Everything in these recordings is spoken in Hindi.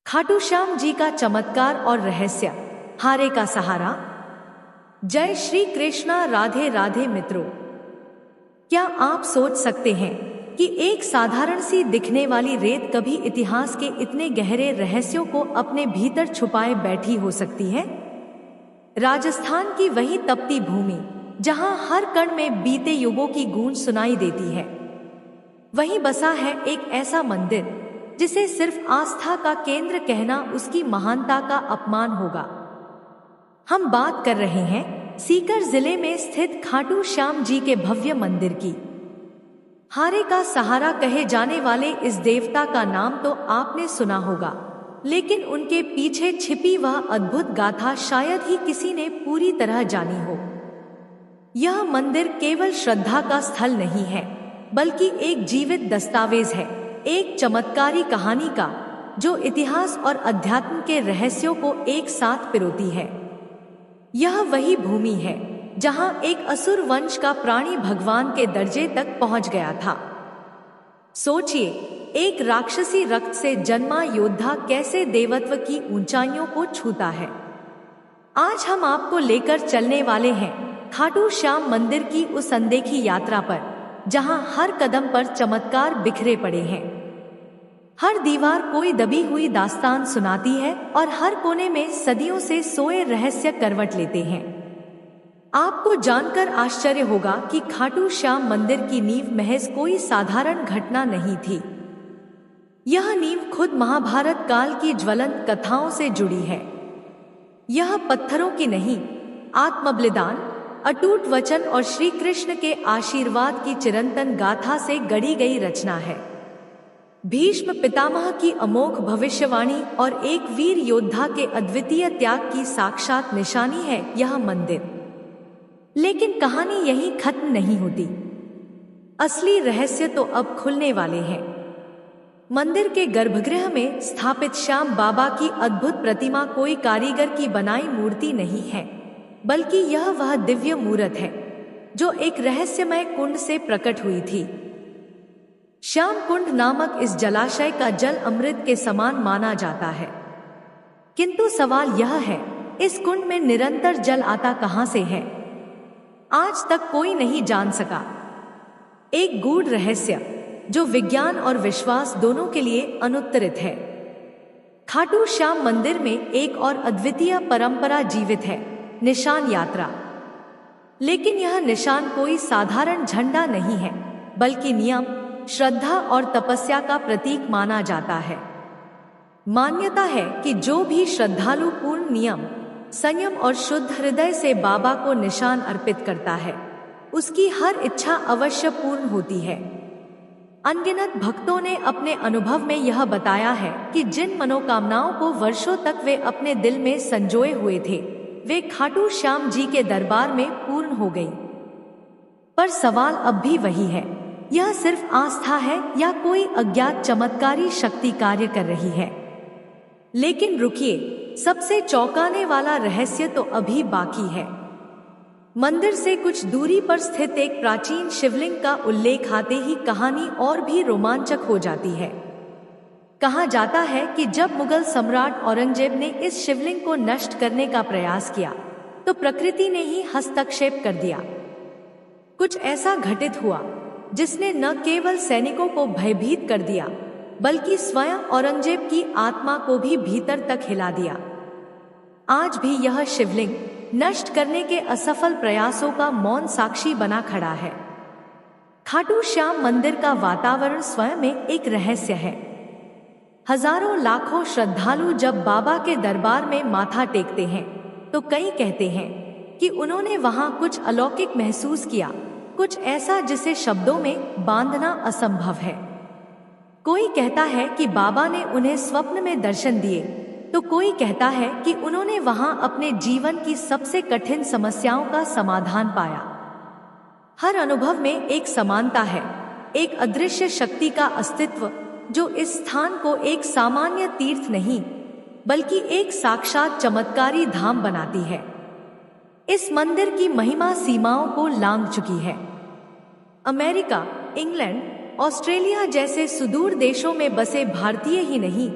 खाटू श्याम जी का चमत्कार और रहस्य, हारे का सहारा। जय श्री कृष्णा। राधे राधे मित्रों, क्या आप सोच सकते हैं कि एक साधारण सी दिखने वाली रेत कभी इतिहास के इतने गहरे रहस्यों को अपने भीतर छुपाए बैठी हो सकती है? राजस्थान की वही तपती भूमि जहां हर कण में बीते युगों की गूंज सुनाई देती है, वहीं बसा है एक ऐसा मंदिर जिसे सिर्फ आस्था का केंद्र कहना उसकी महानता का अपमान होगा। हम बात कर रहे हैं सीकर जिले में स्थित खाटू श्याम जी के भव्य मंदिर की। हारे का सहारा कहे जाने वाले इस देवता का नाम तो आपने सुना होगा, लेकिन उनके पीछे छिपी वह अद्भुत गाथा शायद ही किसी ने पूरी तरह जानी हो। यह मंदिर केवल श्रद्धा का स्थल नहीं है, बल्कि एक जीवित दस्तावेज है, एक चमत्कारी कहानी का जो इतिहास और अध्यात्म के रहस्यों को एक साथ पिरोती है। यह वही भूमि है जहां एक असुर वंश का प्राणी भगवान के दर्जे तक पहुंच गया था। सोचिए, एक राक्षसी रक्त से जन्मा योद्धा कैसे देवत्व की ऊंचाइयों को छूता है। आज हम आपको लेकर चलने वाले हैं खाटू श्याम मंदिर की उस अनदेखी यात्रा पर, जहां हर कदम पर चमत्कार बिखरे पड़े हैं। हर दीवार कोई दबी हुई दास्तान सुनाती है और हर कोने में सदियों से सोए रहस्य करवट लेते हैं। आपको जानकर आश्चर्य होगा कि खाटू श्याम मंदिर की नींव महज कोई साधारण घटना नहीं थी। यह नींव खुद महाभारत काल की ज्वलंत कथाओं से जुड़ी है। यह पत्थरों की नहीं, आत्मबलिदान, अटूट वचन और श्री कृष्ण के आशीर्वाद की चिरंतन गाथा से गढ़ी गई रचना है। भीष्म पितामह की अमोघ भविष्यवाणी और एक वीर योद्धा के अद्वितीय त्याग की साक्षात निशानी है यह मंदिर। लेकिन कहानी यहीं खत्म नहीं होती। असली रहस्य तो अब खुलने वाले हैं। मंदिर के गर्भगृह में स्थापित श्याम बाबा की अद्भुत प्रतिमा कोई कारीगर की बनाई मूर्ति नहीं है, बल्कि यह वह दिव्य मूर्त है जो एक रहस्यमय कुंड से प्रकट हुई थी। श्याम कुंड नामक इस जलाशय का जल अमृत के समान माना जाता है, किंतु सवाल यह है, इस कुंड में निरंतर जल आता कहां से है? आज तक कोई नहीं जान सका। एक गूढ़ रहस्य जो विज्ञान और विश्वास दोनों के लिए अनुत्तरित है। खाटू श्याम मंदिर में एक और अद्वितीय परंपरा जीवित है, निशान यात्रा। लेकिन यह निशान कोई साधारण झंडा नहीं है, बल्कि नियम, श्रद्धा और तपस्या का प्रतीक माना जाता है। मान्यता है कि जो भी श्रद्धालु पूर्ण नियम, संयम और शुद्ध हृदय से बाबा को निशान अर्पित करता है, उसकी हर इच्छा अवश्य पूर्ण होती है। अनगिनत भक्तों ने अपने अनुभव में यह बताया है कि जिन मनोकामनाओं को वर्षों तक वे अपने दिल में संजोए हुए थे, वे खाटू श्याम जी के दरबार में पूर्ण हो गई। पर सवाल अब भी वही है, यह सिर्फ आस्था है या कोई अज्ञात चमत्कारी शक्ति कार्य कर रही है? लेकिन रुकिए, सबसे चौंकाने वाला रहस्य तो अभी बाकी है। मंदिर से कुछ दूरी पर स्थित एक प्राचीन शिवलिंग का उल्लेख आते ही कहानी और भी रोमांचक हो जाती है। कहा जाता है कि जब मुगल सम्राट औरंगजेब ने इस शिवलिंग को नष्ट करने का प्रयास किया, तो प्रकृति ने ही हस्तक्षेप कर दिया। कुछ ऐसा घटित हुआ जिसने न केवल सैनिकों को भयभीत कर दिया, बल्कि स्वयं औरंगजेब की आत्मा को भी भीतर तक हिला दिया। आज भी यह शिवलिंग नष्ट करने के असफल प्रयासों का मौन साक्षी बना खड़ा है। खाटू श्याम मंदिर का वातावरण स्वयं में एक रहस्य है। हजारों लाखों श्रद्धालु जब बाबा के दरबार में माथा टेकते हैं, तो कई कहते हैं कि उन्होंने वहां कुछ अलौकिक महसूस किया, कुछ ऐसा जिसे शब्दों में बांधना असंभव है। कोई कहता है कि बाबा ने उन्हें स्वप्न में दर्शन दिए, तो कोई कहता है कि उन्होंने वहां अपने जीवन की सबसे कठिन समस्याओं का समाधान पाया। हर अनुभव में एक समानता है, एक अदृश्य शक्ति का अस्तित्व जो इस स्थान को एक सामान्य तीर्थ नहीं, बल्कि एक साक्षात चमत्कारी धाम बनाती है। इस मंदिर की महिमा सीमाओं को लांघ चुकी है। अमेरिका, इंग्लैंड, ऑस्ट्रेलिया जैसे सुदूर देशों में बसे भारतीय ही नहीं,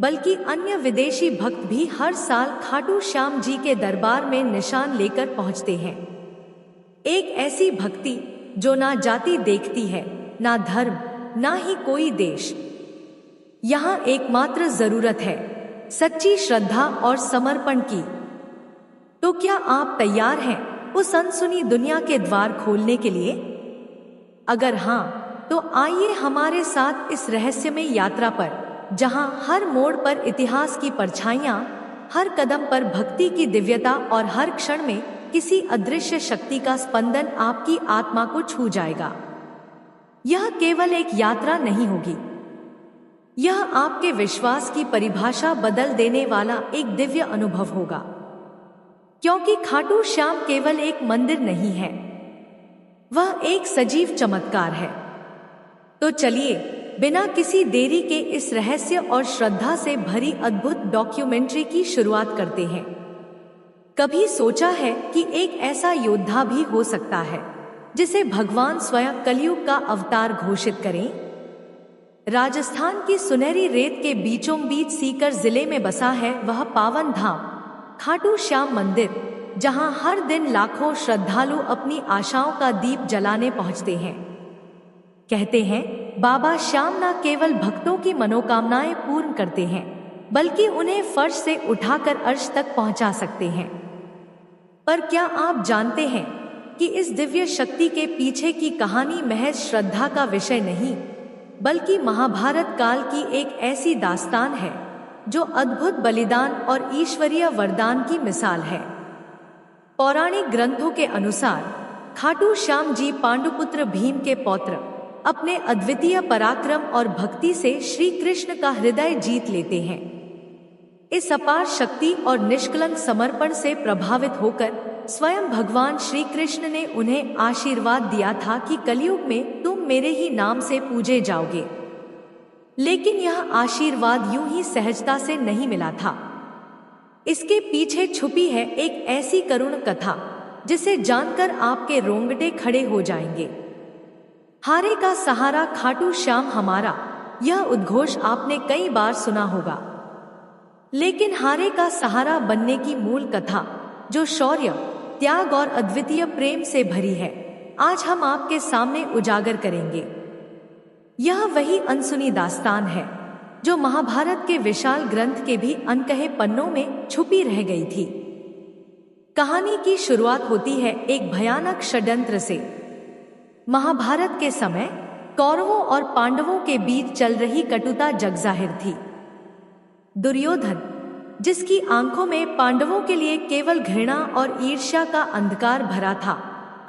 बल्कि अन्य विदेशी भक्त भी हर साल खाटू श्याम जी के दरबार में निशान लेकर पहुंचते हैं। एक ऐसी भक्ति जो ना जाति देखती है, ना धर्म, ना ही कोई देश। यहाँ एकमात्र जरूरत है सच्ची श्रद्धा और समर्पण की। तो क्या आप तैयार हैं उस अनसुनी दुनिया के द्वार खोलने के लिए? अगर हाँ, तो आइए हमारे साथ इस रहस्यमय यात्रा पर, जहां हर मोड़ पर इतिहास की परछाइयां, हर कदम पर भक्ति की दिव्यता और हर क्षण में किसी अदृश्य शक्ति का स्पंदन आपकी आत्मा को छू जाएगा। यह केवल एक यात्रा नहीं होगी, यह आपके विश्वास की परिभाषा बदल देने वाला एक दिव्य अनुभव होगा। क्योंकि खाटू श्याम केवल एक मंदिर नहीं है, वह एक सजीव चमत्कार है। तो चलिए बिना किसी देरी के इस रहस्य और श्रद्धा से भरी अद्भुत डॉक्यूमेंट्री की शुरुआत करते हैं। कभी सोचा है कि एक ऐसा योद्धा भी हो सकता है जिसे भगवान स्वयं कलयुग का अवतार घोषित करें? राजस्थान की सुनहरी रेत के बीचों बीच सीकर जिले में बसा है वह पावन धाम खाटू श्याम मंदिर, जहां हर दिन लाखों श्रद्धालु अपनी आशाओं का दीप जलाने पहुंचते हैं। कहते हैं बाबा श्याम न केवल भक्तों की मनोकामनाएं पूर्ण करते हैं, बल्कि उन्हें फर्श से उठाकर अर्श तक पहुंचा सकते हैं। पर क्या आप जानते हैं कि इस दिव्य शक्ति के पीछे की कहानी महज श्रद्धा का विषय नहीं, बल्कि महाभारत काल की एक ऐसी दास्तान है जो अद्भुत बलिदान और ईश्वरीय वरदान की मिसाल है। पौराणिक ग्रंथों के अनुसार खाटू श्याम जी पांडुपुत्र भीम के पौत्र अपने अद्वितीय पराक्रम और भक्ति से श्री कृष्ण का हृदय जीत लेते हैं। इस अपार शक्ति और निष्कलंक समर्पण से प्रभावित होकर स्वयं भगवान श्री कृष्ण ने उन्हें आशीर्वाद दिया था कि कलयुग में तुम मेरे ही नाम से पूजे जाओगे। लेकिन यह आशीर्वाद यूं ही सहजता से नहीं मिला था। इसके पीछे छुपी है एक ऐसी करुण कथा जिसे जानकर आपके रोंगटे खड़े हो जाएंगे। हारे का सहारा खाटू श्याम हमारा, यह उद्घोष आपने कई बार सुना होगा। लेकिन हारे का सहारा बनने की मूल कथा, जो शौर्य, त्याग और अद्वितीय प्रेम से भरी है, आज हम आपके सामने उजागर करेंगे। यह वही अनसुनी दास्तान है जो महाभारत के विशाल ग्रंथ के भी अनकहे पन्नों में छुपी रह गई थी। कहानी की शुरुआत होती है एक भयानक षड्यंत्र से। महाभारत के समय कौरवों और पांडवों के बीच चल रही कटुता जगजाहिर थी। दुर्योधन, जिसकी आंखों में पांडवों के लिए केवल घृणा और ईर्ष्या का अंधकार भरा था,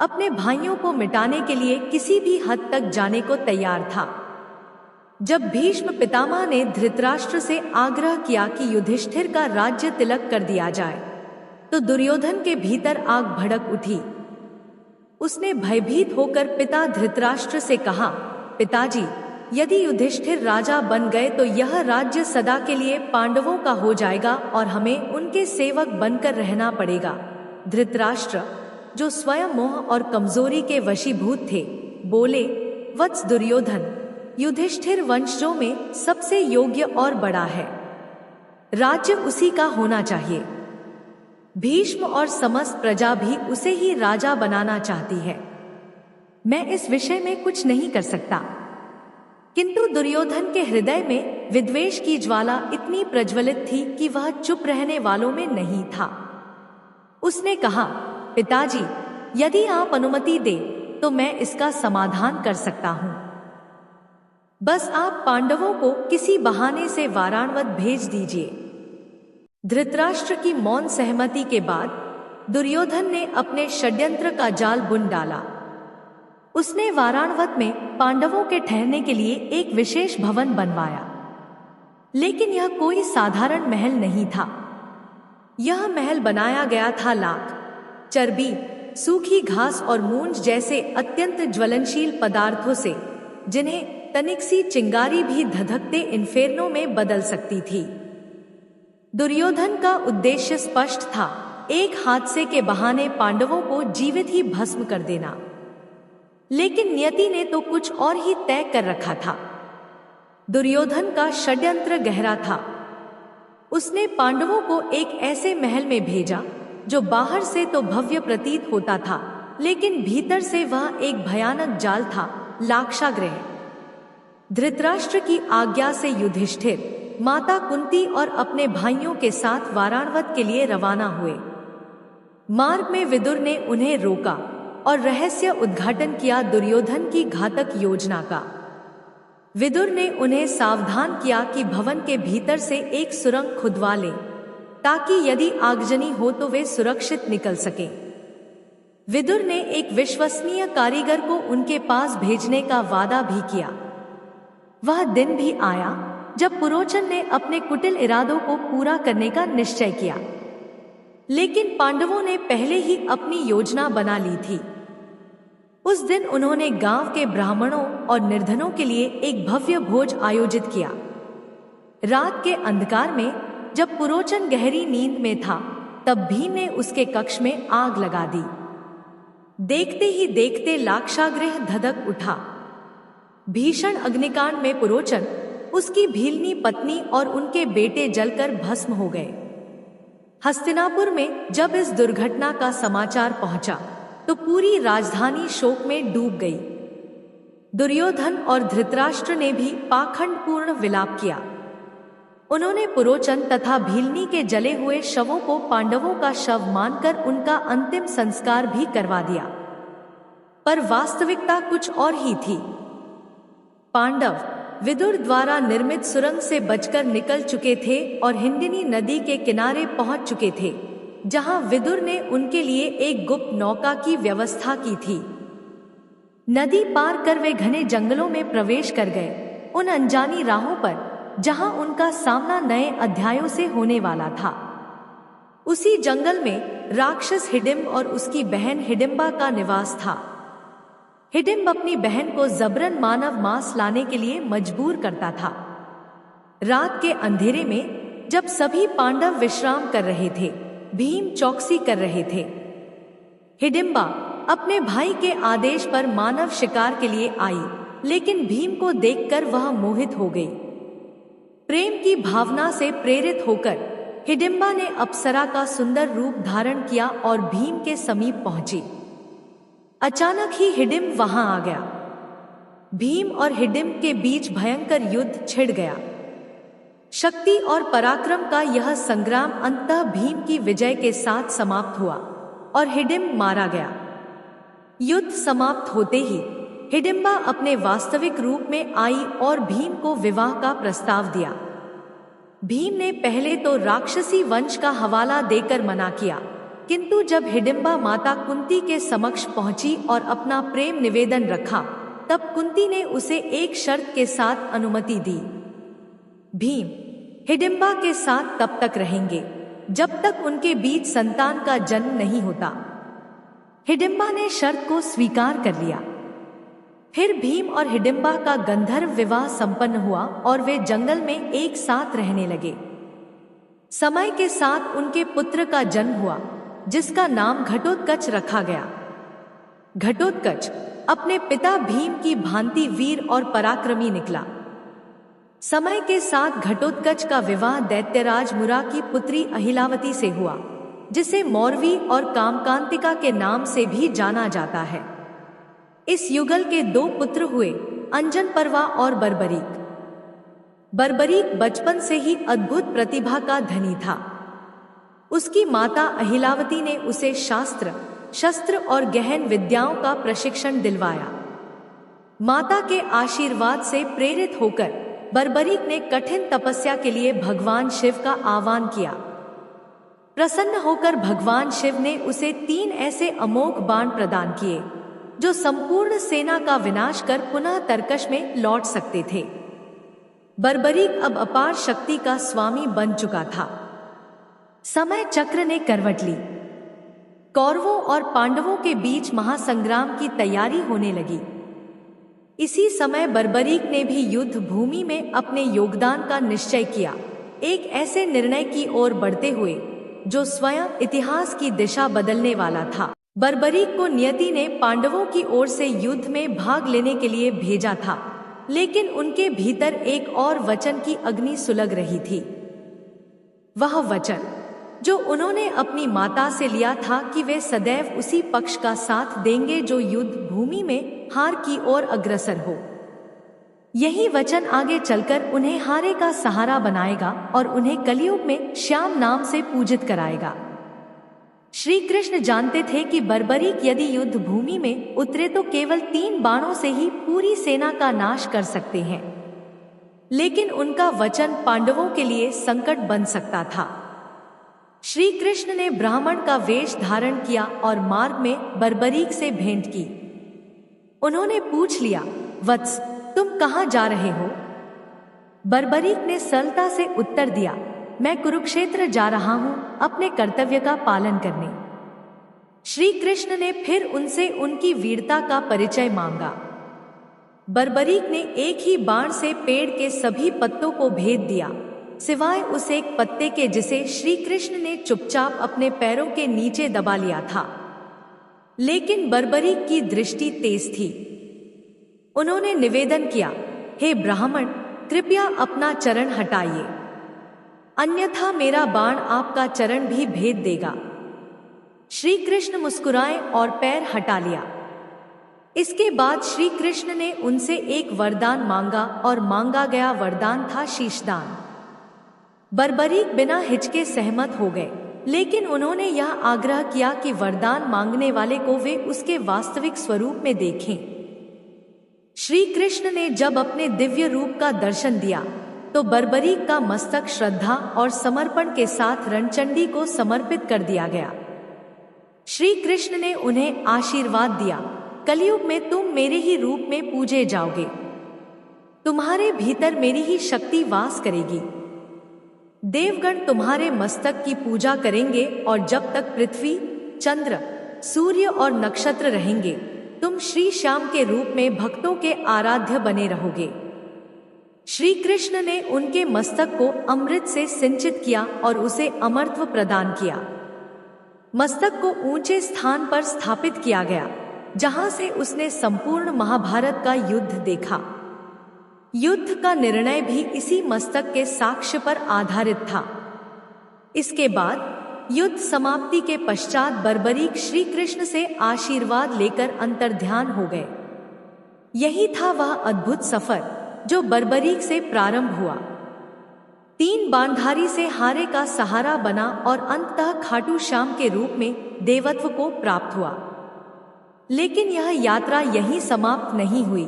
अपने भाइयों को मिटाने के लिए किसी भी हद तक जाने को तैयार था। जब भीष्म पितामह ने धृतराष्ट्र से आग्रह किया कि युधिष्ठिर का राज्य तिलक कर दिया जाए, तो दुर्योधन के भीतर आग भड़क उठी। उसने भयभीत होकर पिता धृतराष्ट्र से कहा, पिताजी, यदि युधिष्ठिर राजा बन गए तो यह राज्य सदा के लिए पांडवों का हो जाएगा और हमें उनके सेवक बनकर रहना पड़ेगा। धृतराष्ट्र, जो स्वयं मोह और कमजोरी के वशीभूत थे, बोले, वत्स दुर्योधन, युधिष्ठिर वंशजों में सबसे योग्य और बड़ा है, राज्य उसी का होना चाहिए। भीष्म और समस्त प्रजा भी उसे ही राजा बनाना चाहती है। मैं इस विषय में कुछ नहीं कर सकता। किंतु दुर्योधन के हृदय में विद्वेष की ज्वाला इतनी प्रज्वलित थी कि वह चुप रहने वालों में नहीं था। उसने कहा, पिताजी, यदि आप अनुमति दें तो मैं इसका समाधान कर सकता हूं। बस आप पांडवों को किसी बहाने से वाराणवत भेज दीजिए। धृतराष्ट्र की मौन सहमति के बाद दुर्योधन ने अपने षड्यंत्र का जाल बुन डाला। उसने वाराणवत में पांडवों के ठहरने के लिए एक विशेष भवन बनवाया। लेकिन यह कोई साधारण महल नहीं था। यह महल बनाया गया था लाख, चर्बी, सूखी घास और मूंज जैसे अत्यंत ज्वलनशील पदार्थों से, जिन्हें तनिक सी चिंगारी भी धधकते इन्फेर्नो में बदल सकती थी। दुर्योधन का उद्देश्य स्पष्ट था, एक हादसे के बहाने पांडवों को जीवित ही भस्म कर देना। लेकिन नियति ने तो कुछ और ही तय कर रखा था। दुर्योधन का षड्यंत्र गहरा था। उसने पांडवों को एक ऐसे महल में भेजा जो बाहर से तो भव्य प्रतीत होता था, लेकिन भीतर से वह एक भयानक जाल था, लाक्षागृह। धृतराष्ट्र की आज्ञा से युधिष्ठिर, माता कुंती और अपने भाइयों के साथ वाराणवत के लिए रवाना हुए। मार्ग में विदुर ने उन्हें रोका और रहस्य उद्घाटन किया दुर्योधन की घातक योजना का। विदुर ने उन्हें सावधान किया कि भवन के भीतर से एक सुरंग खुदवा लें, ताकि यदि आगजनी हो तो वे सुरक्षित निकल सकें। विदुर ने एक विश्वसनीय कारीगर को उनके पास भेजने का वादा भी किया। वह दिन भी आया जब पुरोचन ने अपने कुटिल इरादों को पूरा करने का निश्चय किया, लेकिन पांडवों ने पहले ही अपनी योजना बना ली थी। उस दिन उन्होंने गांव के ब्राह्मणों और निर्धनों के लिए एक भव्य भोज आयोजित किया। रात के अंधकार में जब पुरोचन गहरी नींद में था, तब भीम ने उसके कक्ष में आग लगा दी। देखते ही देखते लाक्षागृह धधक उठा। भीषण अग्निकांड में पुरोचन, उसकी भीलनी पत्नी और उनके बेटे जलकर भस्म हो गए। हस्तिनापुर में जब इस दुर्घटना का समाचार पहुंचा तो पूरी राजधानी शोक में डूब गई। दुर्योधन और धृतराष्ट्र ने भी पाखंडपूर्ण विलाप किया। उन्होंने पुरोचन तथा भीलनी के जले हुए शवों को पांडवों का शव मानकर उनका अंतिम संस्कार भी करवा दिया, पर वास्तविकता कुछ और ही थी। पांडव विदुर द्वारा निर्मित सुरंग से बचकर निकल चुके थे और हिंदिनी नदी के किनारे पहुंच चुके थे, जहां विदुर ने उनके लिए एक गुप्त नौका की व्यवस्था की थी। नदी पार कर वे घने जंगलों में प्रवेश कर गए, उन अनजानी राहों पर जहां उनका सामना नए अध्यायों से होने वाला था। उसी जंगल में राक्षस हिडिंब और उसकी बहन हिडिंबा का निवास था। हिडिंब अपनी बहन को जबरन मानव मांस लाने के लिए मजबूर करता था। रात के अंधेरे में जब सभी पांडव विश्राम कर रहे थे, भीम चौकसी कर रहे थे। हिडिंबा अपने भाई के आदेश पर मानव शिकार के लिए आई, लेकिन भीम को देखकर वह मोहित हो गई। प्रेम की भावना से प्रेरित होकर हिडिंबा ने अप्सरा का सुंदर रूप धारण किया और भीम के समीप पहुंची। अचानक ही हिडिंब वहां आ गया। भीम और हिडिंब के बीच भयंकर युद्ध छिड़ गया। शक्ति और पराक्रम का यह संग्राम अंततः भीम की विजय के साथ समाप्त हुआ और हिडिंब मारा गया। युद्ध समाप्त होते ही हिडिंबा अपने वास्तविक रूप में आई और भीम को विवाह का प्रस्ताव दिया। भीम ने पहले तो राक्षसी वंश का हवाला देकर मना किया, किंतु जब हिडिंबा माता कुंती के समक्ष पहुंची और अपना प्रेम निवेदन रखा, तब कुंती ने उसे एक शर्त के साथ अनुमति दी। भीम हिडिंबा के साथ तब तक रहेंगे जब तक उनके बीच संतान का जन्म नहीं होता। हिडिंबा ने शर्त को स्वीकार कर लिया। फिर भीम और हिडिंबा का गंधर्व विवाह संपन्न हुआ और वे जंगल में एक साथ रहने लगे। समय के साथ उनके पुत्र का जन्म हुआ, जिसका नाम घटोत्कच रखा गया। घटोत्कच अपने पिता भीम की भांति वीर और पराक्रमी निकला। समय के साथ घटोत्कच का विवाह दैत्यराज मुरा की पुत्री अहिलावती से हुआ, जिसे मौरवी और कामकांतिका के नाम से भी जाना जाता है। इस युगल के दो पुत्र हुए, अंजन पर्वा और बर्बरीक। बर्बरीक बचपन से ही अद्भुत प्रतिभा का धनी था। उसकी माता अहिलावती ने उसे शास्त्र, शस्त्र और गहन विद्याओं का प्रशिक्षण दिलवाया। माता के आशीर्वाद से प्रेरित होकर बर्बरीक ने कठिन तपस्या के लिए भगवान शिव का आह्वान किया। प्रसन्न होकर भगवान शिव ने उसे 3 ऐसे अमोघ बाण प्रदान किए जो संपूर्ण सेना का विनाश कर पुनः तरकश में लौट सकते थे। बर्बरीक अब अपार शक्ति का स्वामी बन चुका था। समय चक्र ने करवट ली। कौरवों और पांडवों के बीच महासंग्राम की तैयारी होने लगी। इसी समय बर्बरीक ने भी युद्ध भूमि में अपने योगदान का निश्चय किया, एक ऐसे निर्णय की ओर बढ़ते हुए जो स्वयं इतिहास की दिशा बदलने वाला था। बर्बरीक को नियति ने पांडवों की ओर से युद्ध में भाग लेने के लिए भेजा था, लेकिन उनके भीतर एक और वचन की अग्नि सुलग रही थी। वह वचन जो उन्होंने अपनी माता से लिया था कि वे सदैव उसी पक्ष का साथ देंगे जो युद्ध भूमि में हार की ओर अग्रसर हो। यही वचन आगे चलकर उन्हें हारे का सहारा बनाएगा और उन्हें कलयुग में श्याम नाम से पूजित कराएगा। श्री कृष्ण जानते थे कि बर्बरीक यदि युद्ध भूमि में उतरे तो केवल 3 बाणों से ही पूरी सेना का नाश कर सकते हैं, लेकिन उनका वचन पांडवों के लिए संकट बन सकता था। श्री कृष्ण ने ब्राह्मण का वेश धारण किया और मार्ग में बर्बरीक से भेंट की। उन्होंने पूछ लिया, वत्स, तुम कहाँ जा रहे हो? बर्बरीक ने सरलता से उत्तर दिया, मैं कुरुक्षेत्र जा रहा हूं अपने कर्तव्य का पालन करने। श्री कृष्ण ने फिर उनसे उनकी वीरता का परिचय मांगा। बर्बरीक ने एक ही बाण से पेड़ के सभी पत्तों को भेद दिया, सिवाय उस एक पत्ते के जिसे श्री कृष्ण ने चुपचाप अपने पैरों के नीचे दबा लिया था। लेकिन बर्बरीक की दृष्टि तेज थी। उन्होंने निवेदन किया, हे ब्राह्मण, कृपया अपना चरण हटाइए, अन्यथा मेरा बाण आपका चरण भी भेद देगा। श्री कृष्ण मुस्कुराए और पैर हटा लिया। इसके बाद श्री कृष्ण ने उनसे एक वरदान मांगा और मांगा गया वरदान था शीशदान। बर्बरीक बिना हिचके सहमत हो गए, लेकिन उन्होंने यह आग्रह किया कि वरदान मांगने वाले को वे उसके वास्तविक स्वरूप में देखें। श्री कृष्ण ने जब अपने दिव्य रूप का दर्शन दिया तो बर्बरीक का मस्तक श्रद्धा और समर्पण के साथ रणचंडी को समर्पित कर दिया गया। श्री कृष्ण ने उन्हें आशीर्वाद दिया, कलयुग में तुम मेरे ही रूप में पूजे जाओगे, तुम्हारे भीतर मेरी ही शक्ति वास करेगी। देवगण तुम्हारे मस्तक की पूजा करेंगे और जब तक पृथ्वी, चंद्र, सूर्य और नक्षत्र रहेंगे तुम श्री श्याम के रूप में भक्तों के आराध्य बने रहोगे। श्री कृष्ण ने उनके मस्तक को अमृत से सिंचित किया और उसे अमरत्व प्रदान किया। मस्तक को ऊंचे स्थान पर स्थापित किया गया, जहां से उसने संपूर्ण महाभारत का युद्ध देखा। युद्ध का निर्णय भी इसी मस्तक के साक्ष्य पर आधारित था। इसके बाद युद्ध समाप्ति के पश्चात बर्बरीक श्री कृष्ण से आशीर्वाद लेकर अंतर्ध्यान हो गए। यही था वह अद्भुत सफर जो बर्बरीक से प्रारंभ हुआ। 3 बाणधारी से हारे का सहारा बना और अंततः खाटू श्याम के रूप में देवत्व को प्राप्त हुआ। लेकिन यह यात्रा यहीं समाप्त नहीं हुई,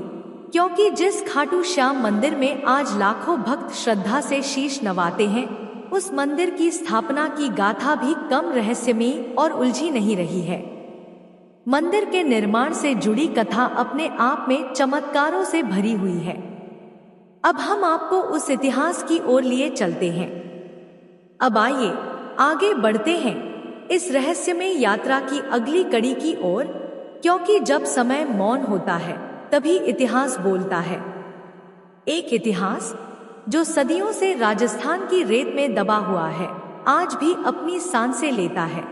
क्योंकि जिस खाटू श्याम मंदिर में आज लाखों भक्त श्रद्धा से शीश नवाते हैं, उस मंदिर की स्थापना की गाथा भी कम रहस्यमयी और उलझी नहीं रही है। मंदिर के निर्माण से जुड़ी कथा अपने आप में चमत्कारों से भरी हुई है। अब हम आपको उस इतिहास की ओर लिए चलते हैं। अब आइए आगे बढ़ते हैं इस रहस्यमय यात्रा की अगली कड़ी की ओर, क्योंकि जब समय मौन होता है तभी इतिहास बोलता है। एक इतिहास जो सदियों से राजस्थान की रेत में दबा हुआ है, आज भी अपनी सांसें लेता है।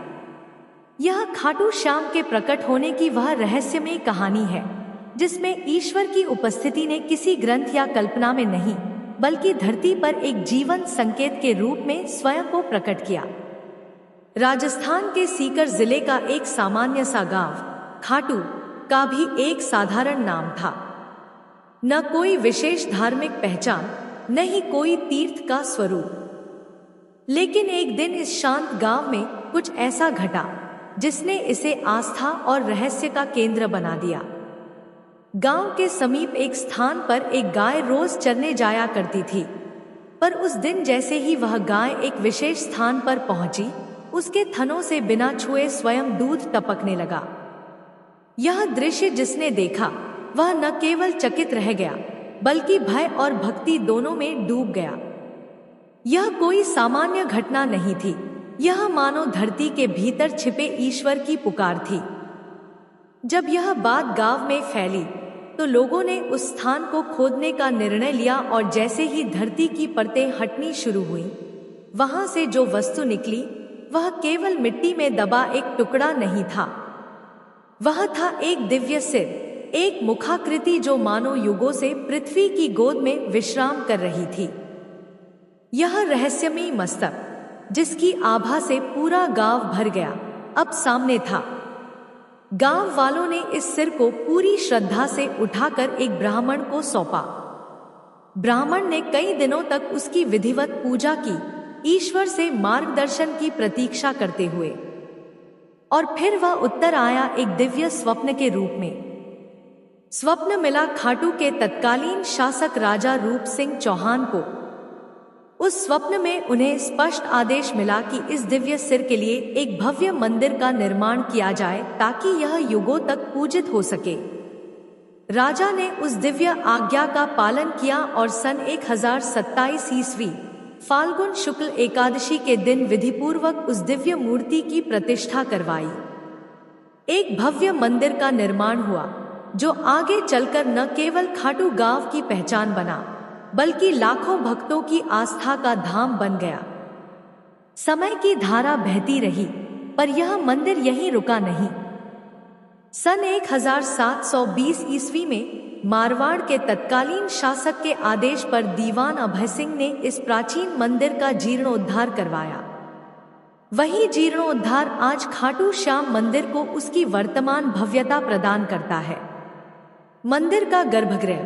यह खाटू श्याम के प्रकट होने की वह रहस्यमय कहानी है जिसमें ईश्वर की उपस्थिति ने किसी ग्रंथ या कल्पना में नहीं, बल्कि धरती पर एक जीवंत संकेत के रूप में स्वयं को प्रकट किया। राजस्थान के सीकर जिले का एक सामान्य सा गांव खाटू का भी एक साधारण नाम था। न कोई विशेष धार्मिक पहचान, न ही कोई तीर्थ का स्वरूप। लेकिन एक दिन इस शांत गांव में कुछ ऐसा घटा जिसने इसे आस्था और रहस्य का केंद्र बना दिया। गांव के समीप एक स्थान पर एक गाय रोज चरने जाया करती थी, पर उस दिन जैसे ही वह गाय एक विशेष स्थान पर पहुंची, उसके थनों से बिना छुए स्वयं दूध टपकने लगा। यह दृश्य जिसने देखा वह न केवल चकित रह गया, बल्कि भय और भक्ति दोनों में डूब गया। यह कोई सामान्य घटना नहीं थी, यह मानो धरती के भीतर छिपे ईश्वर की पुकार थी। जब यह बात गांव में फैली तो लोगों ने उस स्थान को खोदने का निर्णय लिया और जैसे ही धरती की परतें हटनी शुरू हुई, वहां से जो वस्तु निकली वह केवल मिट्टी में दबा एक टुकड़ा नहीं था। वह था एक दिव्य सिर, एक मुखाकृति जो मानो युगों से पृथ्वी की गोद में विश्राम कर रही थी। यह रहस्यमयी मस्तक जिसकी आभा से पूरा गांव भर गया, अब सामने था। गांव वालों ने इस सिर को पूरी श्रद्धा से उठाकर एक ब्राह्मण को सौंपा। ब्राह्मण ने कई दिनों तक उसकी विधिवत पूजा की, ईश्वर से मार्गदर्शन की प्रतीक्षा करते हुए। और फिर वह उत्तर आया एक दिव्य स्वप्न के रूप में। स्वप्न मिला खाटू के तत्कालीन शासक राजा रूप सिंह चौहान को। उस स्वप्न में उन्हें स्पष्ट आदेश मिला कि इस दिव्य सिर के लिए एक भव्य मंदिर का निर्माण किया जाए ताकि यह युगों तक पूजित हो सके। राजा ने उस दिव्य आज्ञा का पालन किया और सन 1027 ईस्वी फाल्गुन शुक्ल एकादशी के दिन विधिपूर्वक उस दिव्य मूर्ति की प्रतिष्ठा करवाई। एक भव्य मंदिर का निर्माण हुआ जो आगे चलकर न केवल खाटू गांव की पहचान बना बल्कि लाखों भक्तों की आस्था का धाम बन गया। समय की धारा बहती रही पर यह मंदिर यहीं रुका नहीं। सन 1720 ईस्वी में मारवाड़ के तत्कालीन शासक के आदेश पर दीवान अभय सिंह ने इस प्राचीन मंदिर का जीर्णोद्धार करवाया। वही जीर्णोद्धार आज खाटू श्याम मंदिर को उसकी वर्तमान भव्यता प्रदान करता है। मंदिर का गर्भगृह,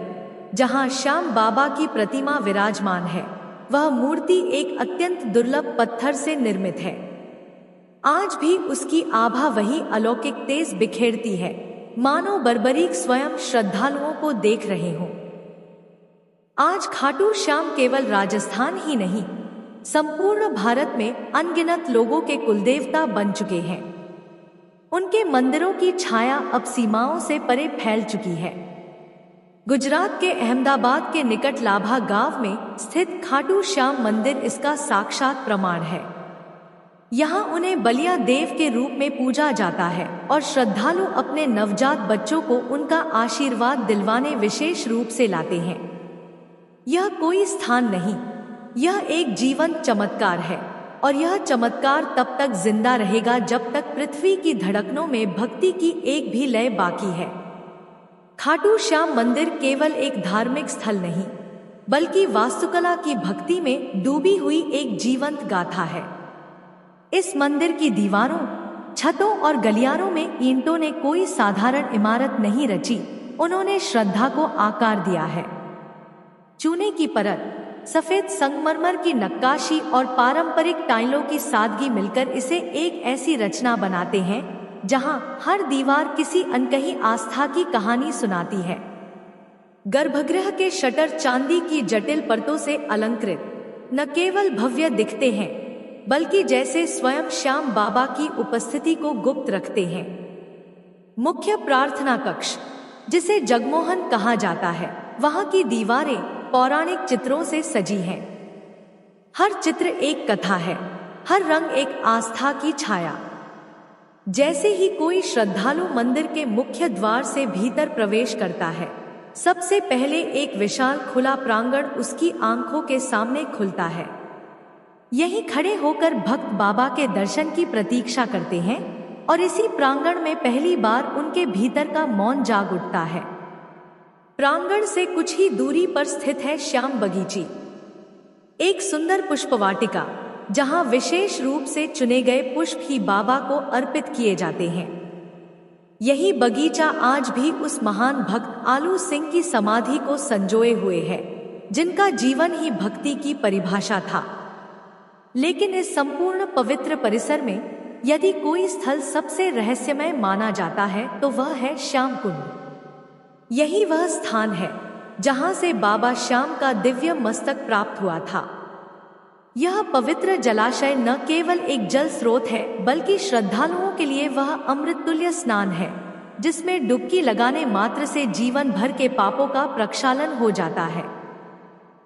जहां श्याम बाबा की प्रतिमा विराजमान है, वह मूर्ति एक अत्यंत दुर्लभ पत्थर से निर्मित है। आज भी उसकी आभा वही अलौकिक तेज बिखेरती है, मानो बर्बरीक स्वयं श्रद्धालुओं को देख रहे हों। आज खाटू श्याम केवल राजस्थान ही नहीं, संपूर्ण भारत में अनगिनत लोगों के कुलदेवता बन चुके हैं। उनके मंदिरों की छाया अब सीमाओं से परे फैल चुकी है। गुजरात के अहमदाबाद के निकट लाभा गांव में स्थित खाटू श्याम मंदिर इसका साक्षात प्रमाण है। यहाँ उन्हें बलिया देव के रूप में पूजा जाता है और श्रद्धालु अपने नवजात बच्चों को उनका आशीर्वाद दिलवाने विशेष रूप से लाते हैं। यह कोई स्थान नहीं, यह एक जीवंत चमत्कार है और यह चमत्कार तब तक जिंदा रहेगा जब तक पृथ्वी की धड़कनों में भक्ति की एक भी लय बाकी है। खाटू श्याम मंदिर केवल एक धार्मिक स्थल नहीं बल्कि वास्तुकला की भक्ति में डूबी हुई एक जीवंत गाथा है। इस मंदिर की दीवारों, छतों और गलियारों में ईंटों ने कोई साधारण इमारत नहीं रची, उन्होंने श्रद्धा को आकार दिया है। चूने की परत, सफेद संगमरमर की नक्काशी और पारंपरिक टाइलों की सादगी मिलकर इसे एक ऐसी रचना बनाते हैं जहां हर दीवार किसी अनकही आस्था की कहानी सुनाती है। गर्भगृह के शटर चांदी की जटिल परतों से अलंकृत न केवल भव्य दिखते हैं बल्कि जैसे स्वयं श्याम बाबा की उपस्थिति को गुप्त रखते हैं। मुख्य प्रार्थना कक्ष, जिसे जगमोहन कहा जाता है, वहां की दीवारें पौराणिक चित्रों से सजी हैं। हर चित्र एक कथा है, हर रंग एक आस्था की छाया। जैसे ही कोई श्रद्धालु मंदिर के मुख्य द्वार से भीतर प्रवेश करता है, सबसे पहले एक विशाल खुला प्रांगण उसकी आंखों के सामने खुलता है। यहीं खड़े होकर भक्त बाबा के दर्शन की प्रतीक्षा करते हैं और इसी प्रांगण में पहली बार उनके भीतर का मौन जाग उठता है। प्रांगण से कुछ ही दूरी पर स्थित है श्याम बगीची, एक सुंदर पुष्पवाटिका जहां विशेष रूप से चुने गए पुष्प ही बाबा को अर्पित किए जाते हैं। यही बगीचा आज भी उस महान भक्त आलू सिंह की समाधि को संजोए हुए है, जिनका जीवन ही भक्ति की परिभाषा था। लेकिन इस संपूर्ण पवित्र परिसर में यदि कोई स्थल सबसे रहस्यमय माना जाता है तो वह है श्याम कुंड। यही वह स्थान है जहां से बाबा श्याम का दिव्य मस्तक प्राप्त हुआ था। यह पवित्र जलाशय न केवल एक जल स्रोत है बल्कि श्रद्धालुओं के लिए वह अमृततुल्य स्नान है, जिसमें डुबकी लगाने मात्र से जीवन भर के पापों का प्रक्षालन हो जाता है।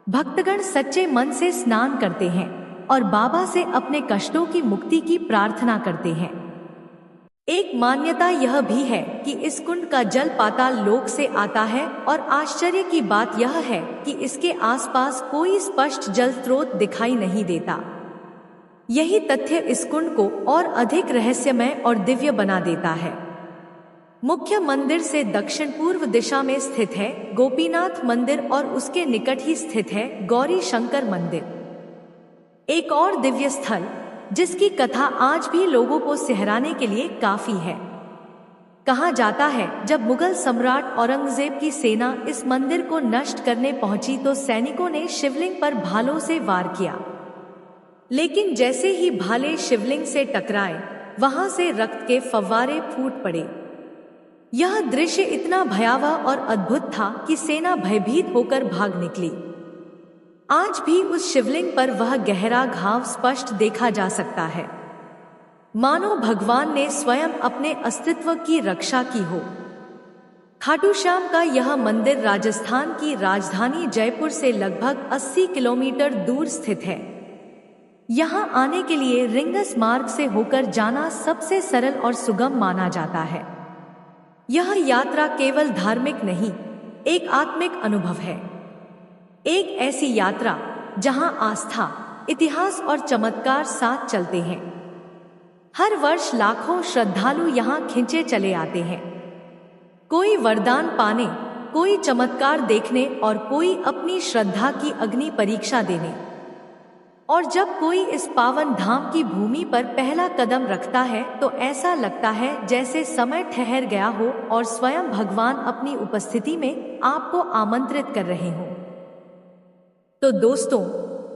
भक्तगण सच्चे मन से स्नान करते हैं और बाबा से अपने कष्टों की मुक्ति की प्रार्थना करते हैं। एक मान्यता यह भी है कि इस कुंड का जल पाताल लोक से आता है और आश्चर्य की बात यह है कि इसके आसपास कोई स्पष्ट जल स्रोत दिखाई नहीं देता। यही तथ्य इस कुंड को और अधिक रहस्यमय और दिव्य बना देता है। मुख्य मंदिर से दक्षिण पूर्व दिशा में स्थित है गोपीनाथ मंदिर और उसके निकट ही स्थित है गौरी शंकर मंदिर। एक और दिव्य स्थल जिसकी कथा आज भी लोगों को सिहराने के लिए काफी है। कहा जाता है जब मुगल सम्राट औरंगजेब की सेना इस मंदिर को नष्ट करने पहुंची तो सैनिकों ने शिवलिंग पर भालों से वार किया, लेकिन जैसे ही भाले शिवलिंग से टकराए वहां से रक्त के फव्वारे फूट पड़े। यह दृश्य इतना भयावह और अद्भुत था कि सेना भयभीत होकर भाग निकली। आज भी उस शिवलिंग पर वह गहरा घाव स्पष्ट देखा जा सकता है, मानो भगवान ने स्वयं अपने अस्तित्व की रक्षा की हो। खाटू श्याम का यह मंदिर राजस्थान की राजधानी जयपुर से लगभग 80 किलोमीटर दूर स्थित है। यहाँ आने के लिए रिंगस मार्ग से होकर जाना सबसे सरल और सुगम माना जाता है। यह यात्रा केवल धार्मिक नहीं, एक आत्मिक अनुभव है। एक ऐसी यात्रा जहाँ आस्था, इतिहास और चमत्कार साथ चलते हैं। हर वर्ष लाखों श्रद्धालु यहाँ खिंचे चले आते हैं, कोई वरदान पाने, कोई चमत्कार देखने और कोई अपनी श्रद्धा की अग्नि परीक्षा देने। और जब कोई इस पावन धाम की भूमि पर पहला कदम रखता है तो ऐसा लगता है जैसे समय ठहर गया हो और स्वयं भगवान अपनी उपस्थिति में आपको आमंत्रित कर रहे हों। तो दोस्तों,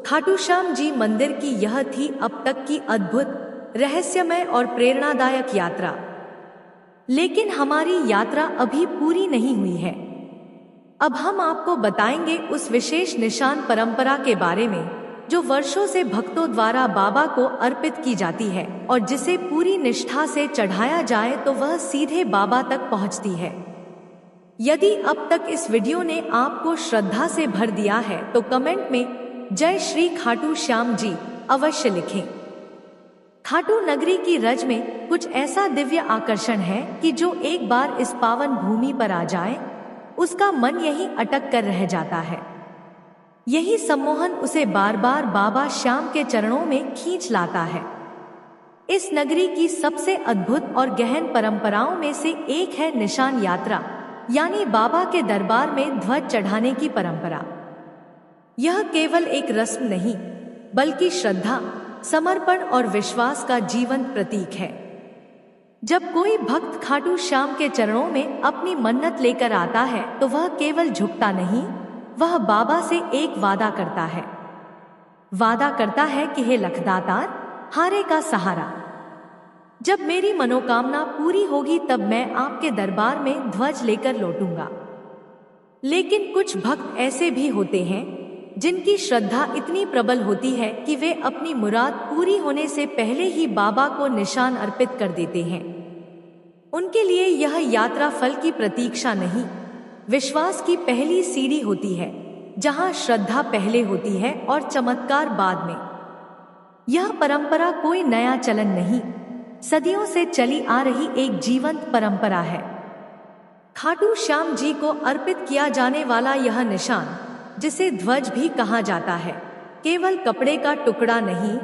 खाटू श्याम जी मंदिर की यह थी अब तक की अद्भुत, रहस्यमय और प्रेरणादायक यात्रा। लेकिन हमारी यात्रा अभी पूरी नहीं हुई है। अब हम आपको बताएंगे उस विशेष निशान परंपरा के बारे में जो वर्षों से भक्तों द्वारा बाबा को अर्पित की जाती है और जिसे पूरी निष्ठा से चढ़ाया जाए तो वह सीधे बाबा तक पहुंचती है। यदि अब तक इस वीडियो ने आपको श्रद्धा से भर दिया है तो कमेंट में जय श्री खाटू श्याम जी अवश्य लिखें। खाटू नगरी की रज में कुछ ऐसा दिव्य आकर्षण है कि जो एक बार इस पावन भूमि पर आ जाए उसका मन यहीं अटक कर रह जाता है। यही सम्मोहन उसे बार बार बाबा श्याम के चरणों में खींच लाता है। इस नगरी की सबसे अद्भुत और गहन परंपराओं में से एक है निशान यात्रा, यानी बाबा के दरबार में ध्वज चढ़ाने की परंपरा। यह केवल एक रस्म नहीं बल्कि श्रद्धा, समर्पण और विश्वास का जीवंत प्रतीक है। जब कोई भक्त खाटू श्याम के चरणों में अपनी मन्नत लेकर आता है तो वह केवल झुकता नहीं, वह बाबा से एक वादा करता है। वादा करता है कि हे लखदातार, हारे का सहारा, जब मेरी मनोकामना पूरी होगी तब मैं आपके दरबार में ध्वज लेकर लौटूंगा। लेकिन कुछ भक्त ऐसे भी होते हैं जिनकी श्रद्धा इतनी प्रबल होती है कि वे अपनी मुराद पूरी होने से पहले ही बाबा को निशान अर्पित कर देते हैं। उनके लिए यह यात्रा फल की प्रतीक्षा नहीं, विश्वास की पहली सीढ़ी होती है, जहां श्रद्धा पहले होती है और चमत्कार बाद में। यह परंपरा कोई नया चलन नहीं, सदियों से चली आ रही एक जीवंत परंपरा है। खाटू श्याम जी को अर्पित किया जाने वाला यह निशान, जिसे ध्वज भी कहा जाता है, केवल कपड़े का टुकड़ा नहीं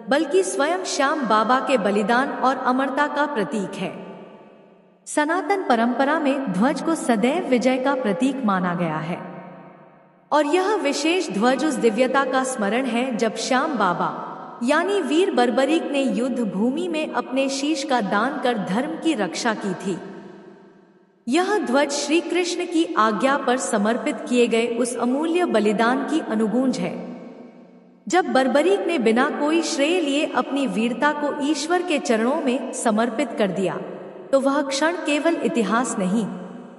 बल्कि स्वयं श्याम बाबा के बलिदान और अमरता का प्रतीक है। सनातन परंपरा में ध्वज को सदैव विजय का प्रतीक माना गया है और यह विशेष ध्वज उस दिव्यता का स्मरण है जब श्याम बाबा यानी वीर बर्बरीक ने युद्ध भूमि में अपने शीश का दान कर धर्म की रक्षा की थी। यह ध्वज श्री कृष्ण की आज्ञा पर समर्पित किए गए उस अमूल्य बलिदान की अनुगूंज है। जब बर्बरीक ने बिना कोई श्रेय लिए अपनी वीरता को ईश्वर के चरणों में समर्पित कर दिया तो वह क्षण केवल इतिहास नहीं,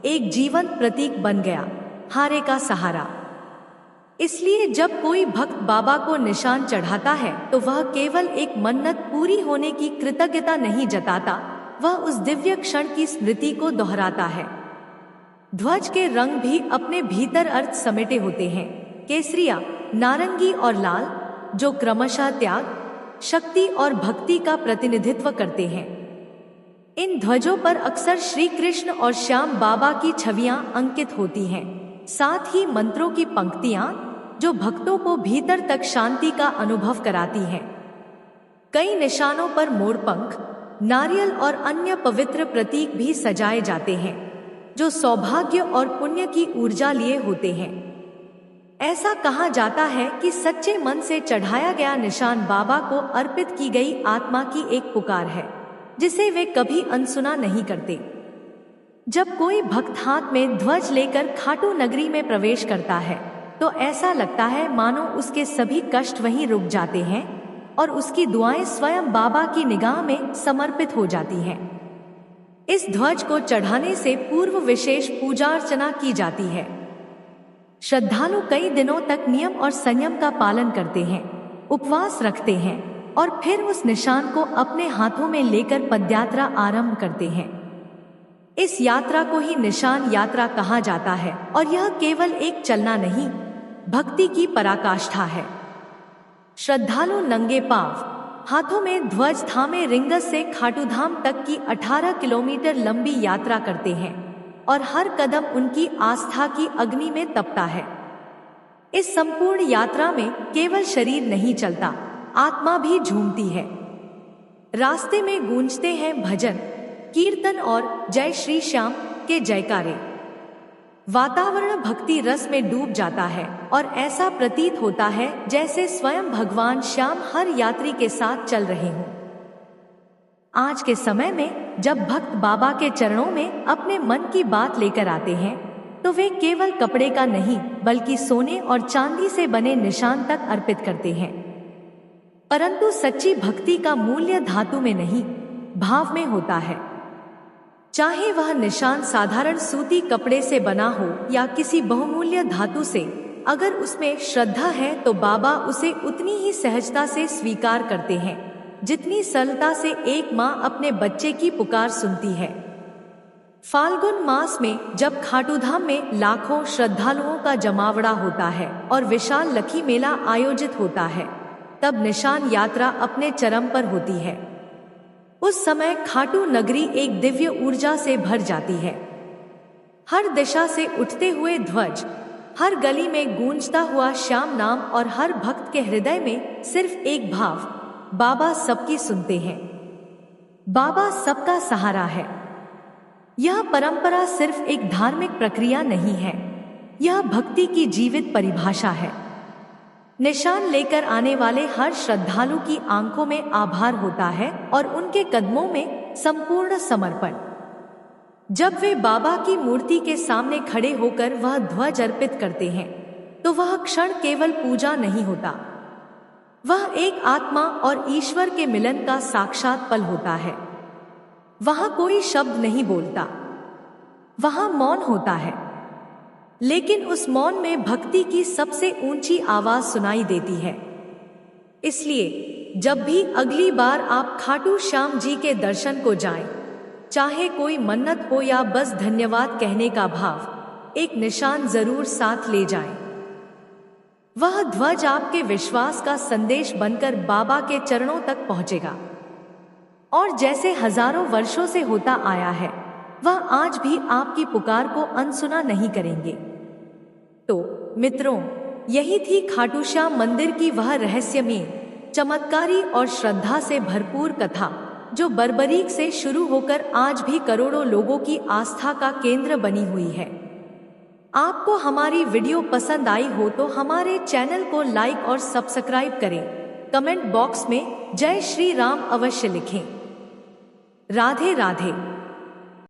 एक जीवंत प्रतीक बन गया, हारे का सहारा। इसलिए जब कोई भक्त बाबा को निशान चढ़ाता है तो वह केवल एक मन्नत पूरी होने की कृतज्ञता नहीं जताता, वह उस दिव्य क्षण की स्मृति को दोहराता है। ध्वज के रंग भी अपने भीतर अर्थ समेटे होते हैं, केसरिया, नारंगी और लाल, जो क्रमशः त्याग, शक्ति और भक्ति का प्रतिनिधित्व करते हैं। इन ध्वजों पर अक्सर श्री कृष्ण और श्याम बाबा की छवियां अंकित होती हैं, साथ ही मंत्रों की पंक्तियां जो भक्तों को भीतर तक शांति का अनुभव कराती हैं। कई निशानों पर मोरपंख, नारियल और अन्य पवित्र प्रतीक भी सजाए जाते हैं जो सौभाग्य और पुण्य की ऊर्जा लिए होते हैं। ऐसा कहा जाता है कि सच्चे मन से चढ़ाया गया निशान बाबा को अर्पित की गई आत्मा की एक पुकार है, जिसे वे कभी अनसुना नहीं करते। जब कोई भक्त हाथ में ध्वज लेकर खाटू नगरी में प्रवेश करता है तो ऐसा लगता है मानो उसके सभी कष्ट वहीं रुक जाते हैं और उसकी दुआएं स्वयं बाबा की निगाह में समर्पित हो जाती हैं। इस ध्वज को चढ़ाने से पूर्व विशेष पूजा अर्चना की जाती है। श्रद्धालु कई दिनों तक नियम और संयम का पालन करते हैं, उपवास रखते हैं और फिर उस निशान को अपने हाथों में लेकर पदयात्रा आरंभ करते हैं। इस यात्रा को ही निशान यात्रा कहा जाता है और यह केवल एक चलना नहीं, भक्ति की पराकाष्ठा है। श्रद्धालु नंगे पांव, हाथों में ध्वज थामे रिंगस से खाटूधाम तक की 18 किलोमीटर लंबी यात्रा करते हैं और हर कदम उनकी आस्था की अग्नि में तपता है। इस संपूर्ण यात्रा में केवल शरीर नहीं चलता, आत्मा भी झूमती है। रास्ते में गूंजते हैं भजन, कीर्तन और जय श्री श्याम के जयकारे। वातावरण भक्ति रस में डूब जाता है और ऐसा प्रतीत होता है जैसे स्वयं भगवान श्याम हर यात्री के साथ चल रहे हों। आज के समय में जब भक्त बाबा के चरणों में अपने मन की बात लेकर आते हैं तो वे केवल कपड़े का नहीं बल्कि सोने और चांदी से बने निशान तक अर्पित करते हैं। परंतु सच्ची भक्ति का मूल्य धातु में नहीं, भाव में होता है। चाहे वह निशान साधारण सूती कपड़े से बना हो या किसी बहुमूल्य धातु से, अगर उसमें श्रद्धा है तो बाबा उसे उतनी ही सहजता से स्वीकार करते हैं जितनी सरलता से एक माँ अपने बच्चे की पुकार सुनती है। फाल्गुन मास में जब खाटूधाम में लाखों श्रद्धालुओं का जमावड़ा होता है और विशाल लखी मेला आयोजित होता है, तब निशान यात्रा अपने चरम पर होती है। उस समय खाटू नगरी एक दिव्य ऊर्जा से भर जाती है। हर दिशा से उठते हुए ध्वज, हर गली में गूंजता हुआ श्याम नाम और हर भक्त के हृदय में सिर्फ एक भाव, बाबा सबकी सुनते हैं, बाबा सबका सहारा है। यह परंपरा सिर्फ एक धार्मिक प्रक्रिया नहीं है, यह भक्ति की जीवित परिभाषा है। निशान लेकर आने वाले हर श्रद्धालु की आंखों में आभार होता है और उनके कदमों में संपूर्ण समर्पण। जब वे बाबा की मूर्ति के सामने खड़े होकर वह ध्वज अर्पित करते हैं तो वह क्षण केवल पूजा नहीं होता, वह एक आत्मा और ईश्वर के मिलन का साक्षात पल होता है। वहां कोई शब्द नहीं बोलता, वहां मौन होता है, लेकिन उस मौन में भक्ति की सबसे ऊंची आवाज सुनाई देती है। इसलिए जब भी अगली बार आप खाटू श्याम जी के दर्शन को जाएं, चाहे कोई मन्नत हो या बस धन्यवाद कहने का भाव, एक निशान जरूर साथ ले जाएं। वह ध्वज आपके विश्वास का संदेश बनकर बाबा के चरणों तक पहुंचेगा और जैसे हजारों वर्षों से होता आया है, वह आज भी आपकी पुकार को अनसुना नहीं करेंगे। तो मित्रों, यही थी खाटू श्याम मंदिर की वह रहस्यमय, चमत्कारी और श्रद्धा से भरपूर कथा, जो बर्बरीक से शुरू होकर आज भी करोड़ों लोगों की आस्था का केंद्र बनी हुई है। आपको हमारी वीडियो पसंद आई हो तो हमारे चैनल को लाइक और सब्सक्राइब करें। कमेंट बॉक्स में जय श्री राम अवश्य लिखें। राधे राधे।